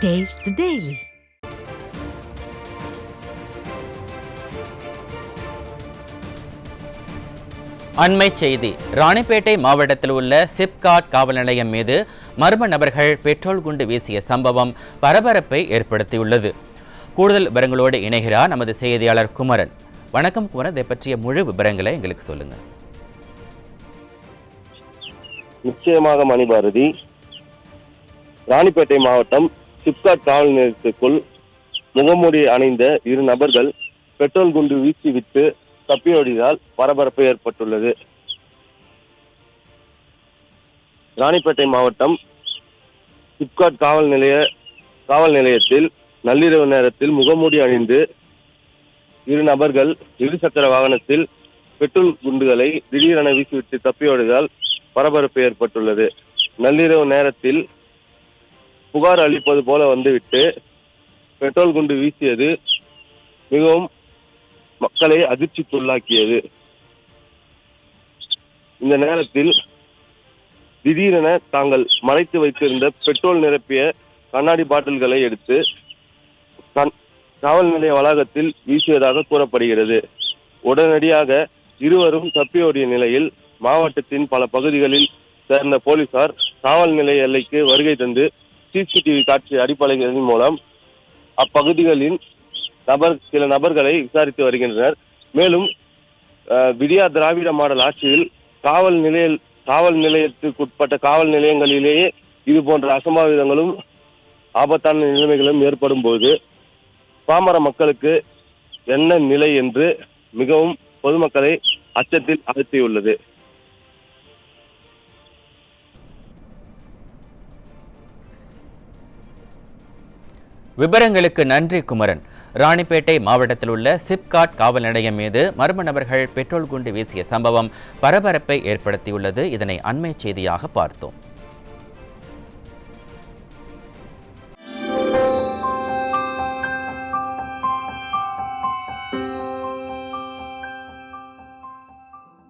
Taste the Daily. அண்மை செய்தி. ராணிப்பேட்டை மாவட்டத்தில் உள்ள சிப்காட் காவல் நிலையம் மீது மர்ம நபர்கள் பெட்ரோல் குண்டு வீசிய சம்பவம் பரபரப்பை ஏற்படுத்தியுள்ளது. கூடுதல் விவரங்களோடு இணைகிறார் நமது செய்தியாளர் குமரன். வணக்கம் குமரன், இதை பற்றிய முழு விவரங்களை எங்களுக்கு சொல்லுங்க. நிச்சயமாக மணிபாரதி. ராணிப்பேட்டை மாவட்டம் சிப்காட் காவல் நிலையத்திற்குள் முகமூடி அணிந்த இரு நபர்கள் பெட்ரோல் குண்டு வீசிவிட்டு தப்பியோடியதால் பரபரப்பு ஏற்பட்டுள்ளது. ராணிப்பேட்டை மாவட்டம் சிப்காட் காவல் நிலையத்தில் நள்ளிரவு நேரத்தில் முகமூடி அணிந்து இரு நபர்கள் இருசக்கர வாகனத்தில் பெட்ரோல் குண்டுகளை திடீரென வீசிவிட்டு தப்பியோடியதால் பரபரப்பு ஏற்பட்டுள்ளது. நள்ளிரவு நேரத்தில் புகார் அளிப்பது போல வந்துவிட்டு பெட்ரோல் குண்டு வீசியது மிகவும் மக்களை அதிர்ச்சிக்குள்ளாக்கியது. இந்த நேரத்தில் திடீரென தாங்கள் மறைத்து வைத்திருந்த பெட்ரோல் நிரப்பிய கண்ணாடி பாட்டில்களை எடுத்து காவல் நிலைய வளாகத்தில் வீசியதாக கூறப்படுகிறது. உடனடியாக இருவரும் தப்பியோடிய நிலையில் மாவட்டத்தின் பல பகுதிகளில் சேர்ந்த போலீசார் காவல் நிலைய எல்லைக்கு வருகை தந்து சிசிடிவி காட்சி அடிப்படைகளின் மூலம் அப்பகுதிகளின் சில நபர்களை விசாரித்து வருகின்றனர். மேலும் விடியா திராவிட மாடல் ஆட்சியில் காவல் நிலையத்திற்குட்பட்ட காவல் நிலையங்களிலேயே இது போன்ற அசம்பாவிதங்களும் ஆபத்தான நிலைமைகளும் ஏற்படும் போது பாமர மக்களுக்கு என்ன நிலை என்று மிகவும் பொதுமக்களை அச்சத்தில் ஆழ்த்தியுள்ளது. விவரங்களுக்கு நன்றி குமரன். ராணிப்பேட்டை மாவட்டத்தில் உள்ள சிப்காட் காவல் நிலையம் மீது மர்ம நபர்கள் பெட்ரோல் குண்டு வீசிய சம்பவம் பரபரப்பை ஏற்படுத்தியுள்ளது. இதனை அண்மை செய்தியாக பார்த்தோம்.